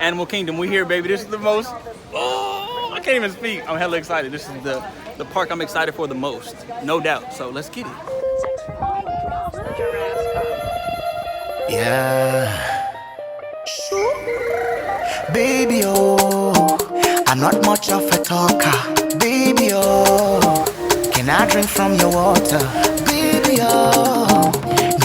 Animal Kingdom, we here, baby. This is the most, oh, I can't even speak. I'm hella excited. This is the park I'm excited for the most, no doubt. So let's get it. Yeah. Baby, oh, I'm not much of a talker. Baby, oh, can I drink from your water? Baby, oh,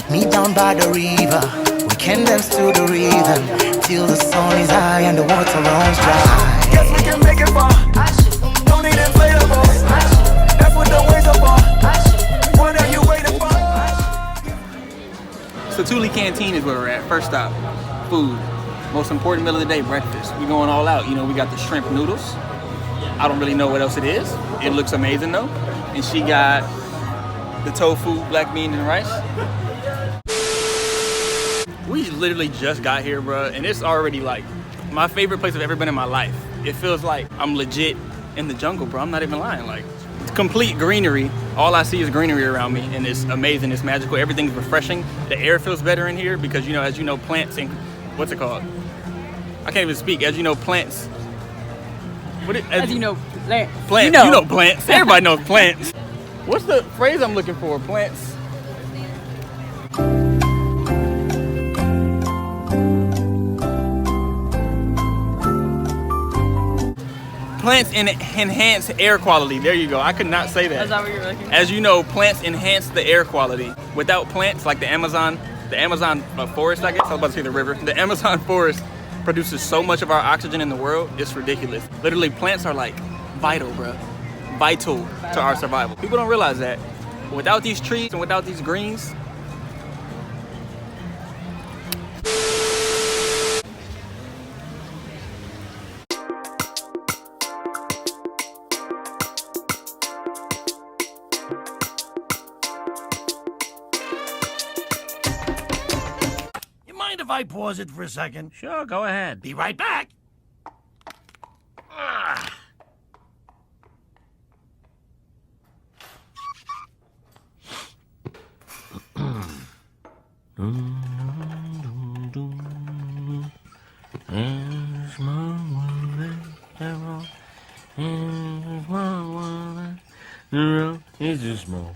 meet me down by the river. We can dance to the rhythm till the sun is high and the water runs dry. Guess we can make it far. Don't need inflatables. That's what the waves are for. What are you waiting for? Satuli Canteen is where we're at. First stop, food. Most important meal of the day, breakfast. We going all out. You know, we got the shrimp noodles. I don't really know what else it is. It looks amazing though. And she got the tofu, black bean, and rice. We literally just got here, bro, and it's already like my favorite place I've ever been in my life. It feels like I'm legit in the jungle, bro. I'm not even lying. Like, it's complete greenery. All I see is greenery around me, and it's amazing. It's magical. Everything's refreshing. The air feels better in here because, you know, as you know, plants and what's it called? I can't even speak. As you know, plants. As you know, plants. Plants. You know plants. Everybody knows plants. What's the phrase I'm looking for? Plants. Plants enhance air quality. There you go. I could not say that. Is that what you're looking for? As you know, plants enhance the air quality. Without plants, like the Amazon forest, I guess. I was about to say the river. The Amazon forest produces so much of our oxygen in the world. It's ridiculous. Literally, plants are like vital, bro. Vital to our survival. People don't realize that. Without these trees and without these greens, If I pause it for a second? sure, go ahead. Be right back. It's a small.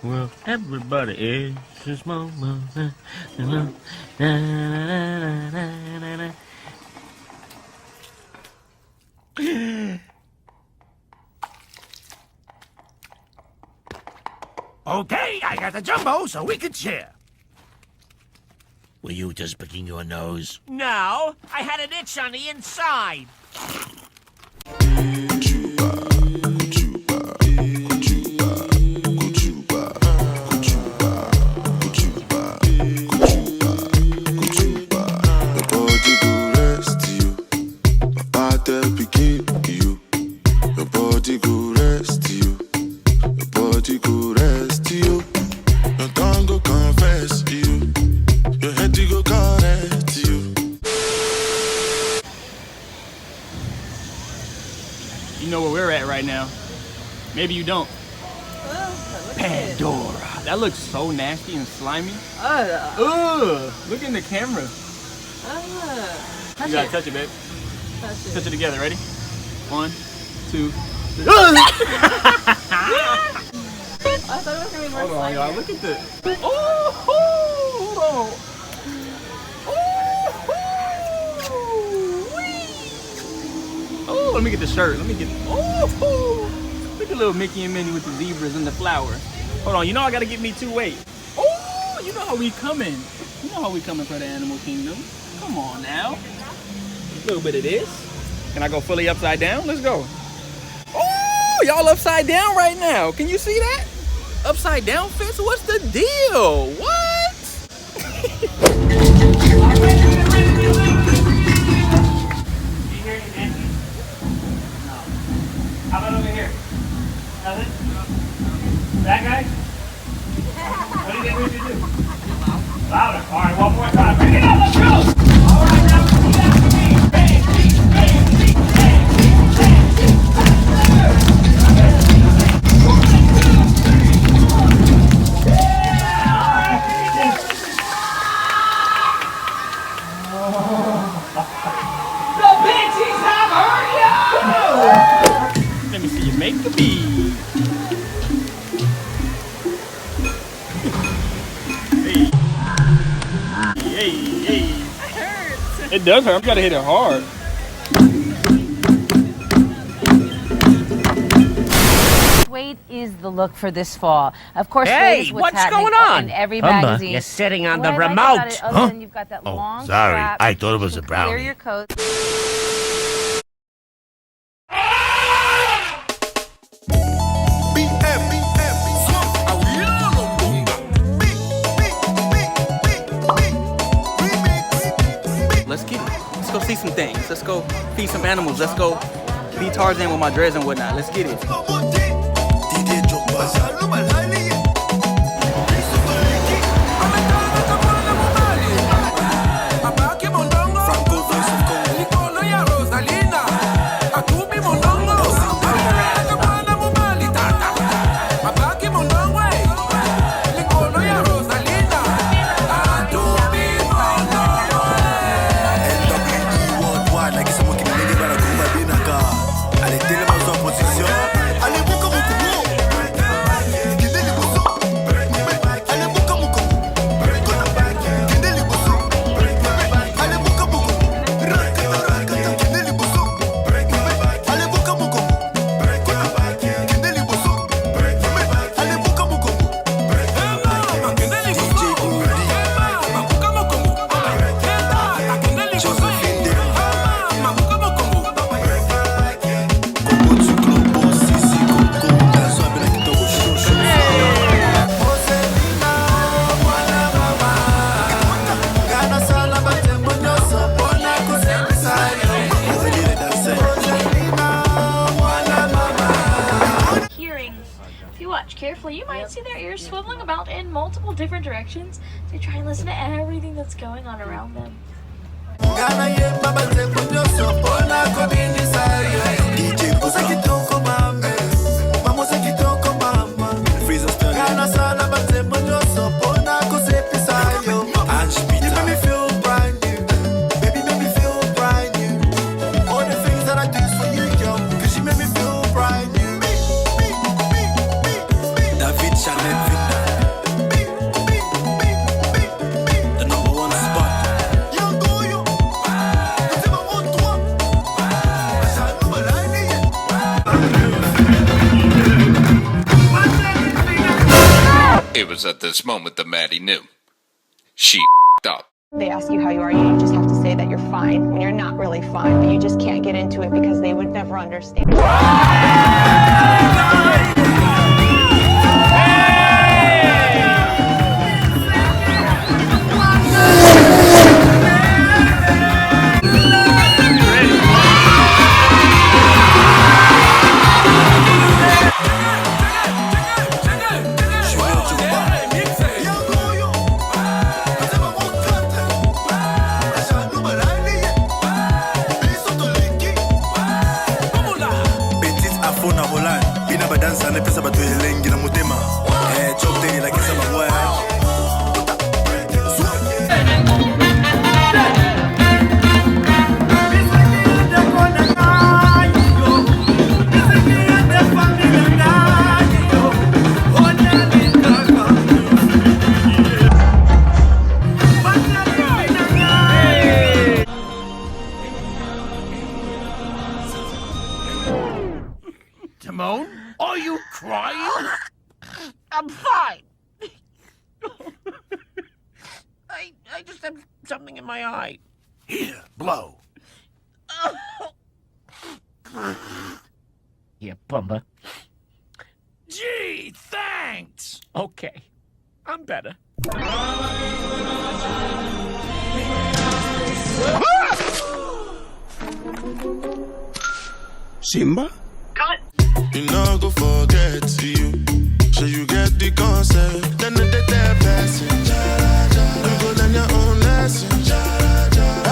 Well, everybody is a small. Okay, I got the jumbo so we can share. Were you just picking your nose? No, I had an itch on the inside. You know where we're at right now. Maybe you don't. Pandora. That looks so nasty and slimy. Ugh. Look in the camera. You gotta touch it, babe. Touch it together. Ready? 1, 2, 3. I thought it was gonna be more Hold on, slimy. y'all. Look at this. Oh, hold on. Oh, let me get the shirt. Let me get. Oh, look at little Mickey and Minnie with the zebras and the flower. Hold on, you know I gotta get me 2 weight. Oh, you know how we coming. You know how we coming for the Animal Kingdom. Come on now. A little bit of this. Can I go fully upside down? Let's go. Oh, y'all upside down right now. Can you see that? Upside down fits? What's the deal? What? How about over here? Nothing? That guy? What do you think we should do? Louder. All right, one more time. Bring it up. Let's go. All right, now repeat after me. Bang, beat, bang, beat, bang, beat, bang, beat, bang, beat. The Banshees have heard you! Let me see you make the beat. Hey. That hurts. It does hurt. I'm trying to hit it hard. Suede is the look for this fall. Of course, Hey, suede is what's what's happening going on? in every Humba, magazine. You're sitting on What the I like about remote. it, other than you've got that Oh, long sorry. strap I thought it was to a clear brownie. your coat. Let's get it. Let's go see some things. Let's go feed some animals. Let's go be Tarzan with my dreads and whatnot. Let's get it. If you watch carefully, you might see their ears swiveling about in multiple different directions to try and listen to everything that's going on around them. It was at this moment that Maddie knew. She up. They ask you how you are, you just have to say that you're fine when you're not really fine, but you just can't get into it because they would never understand. Timon, are you crying? I'm fine. I just have something in my eye. Here, blow. Here, Pumba. Gee, thanks. Okay, I'm better. Simba? Cut. You know, go forget you. So you get the concept. Then the dead person. You go learn your own lesson.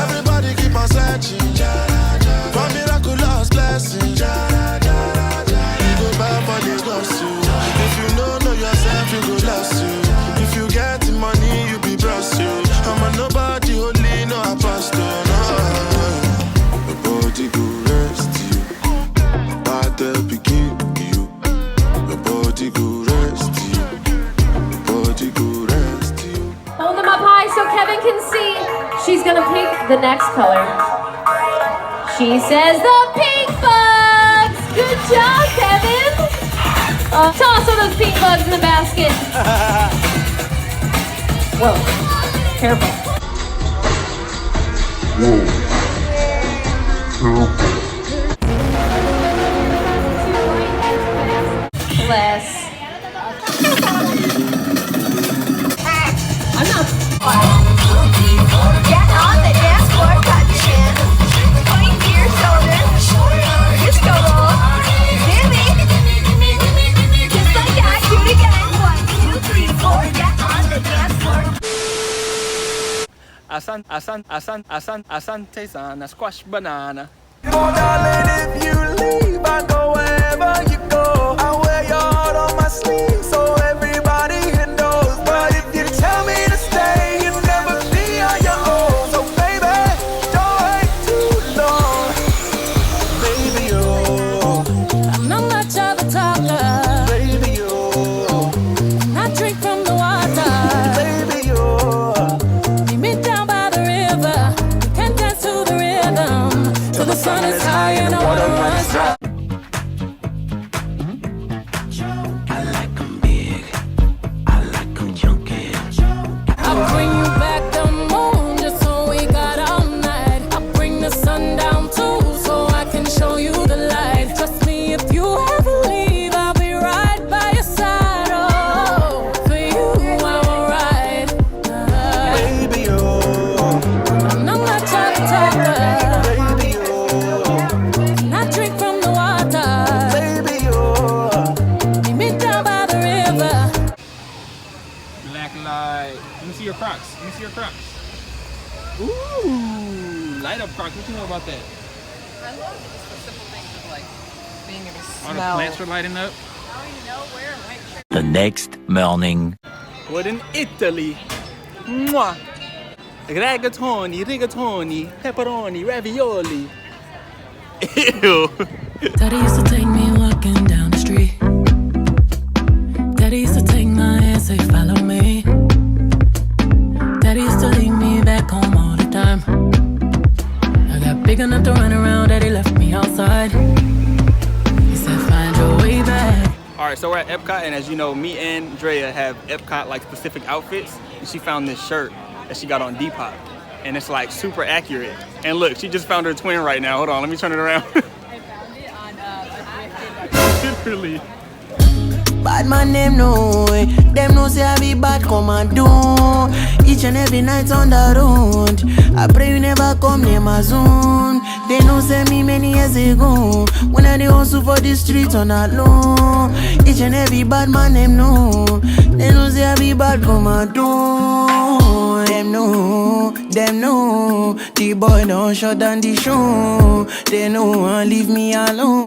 Everybody keep on searching for miraculous blessings. You go buy for this gospel. If you know yourself, you go lost you. If you get the money, you be blessed you. I'm a nobody, only no apostle. she's gonna pick the next color. She says the pink bugs! Good job, Kevin! Toss all those pink bugs in the basket. Whoa, careful. Bless. I'm not. Get on the dance floor, cut your chin. Point to your shoulder. Disco roll. Jimmy. Just like that, do it again. 1, 2, 3, 4. Get on the dance floor. Asante sana, squash banana. Oh, darling, if you leave, I go wherever you go. I wear your heart on my sleeve, so everybody knows. But if you tell me to stay, you'll never be on your own. So baby, don't wait too long. Baby, oh, I'm not much of a talker. baby, oh, I drink from the water. baby, oh. Meet me down by the river. We can dance to the rhythm. Till the sun is high and the water runs dry. I like 'em big, I like 'em chunky. I'll bring you back the moon just so we got all night. I'll bring the sun down too so I can show you the light. Trust me, if you ever leave, I'll be right by your side. Oh, for you I will ride. Baby, oh, I'm not much of a talker. baby, oh, I drink from the water. baby, oh. Meet me down by the river. Black light. Let me see your Crocs. Let me see your Crocs. Ooh, light up Crocs. What you know about that? I love just the simple things of like being able to All the plants are lighting up. I don't even know where white shirt. The next morning. What in Italy? Mwah. Rigatoni, pepperoni, ravioli. Ew. Daddy used to take me walking down the street. Daddy used to take my hand, say follow me. Daddy used to leave me back home all the time. I got big enough to run around, Daddy left me outside. He said find your way back. All right, so we're at Epcot, and as you know, me and Andrea have Epcot like specific outfits, and she found this shirt that she got on Depop, and it's like super accurate. And look, she just found her twin right now. Hold on, let me turn it around. I found it on Literally. Bad man, them know, them know say I be bad commando. Each and every night on the road, I pray you never come near my zone. They know say me many years ago, when I dey hustle for the streets on that low. Each and every bad man, them know say I be bad commando. Them know, the boy don't shut down the show. They know, leave me alone.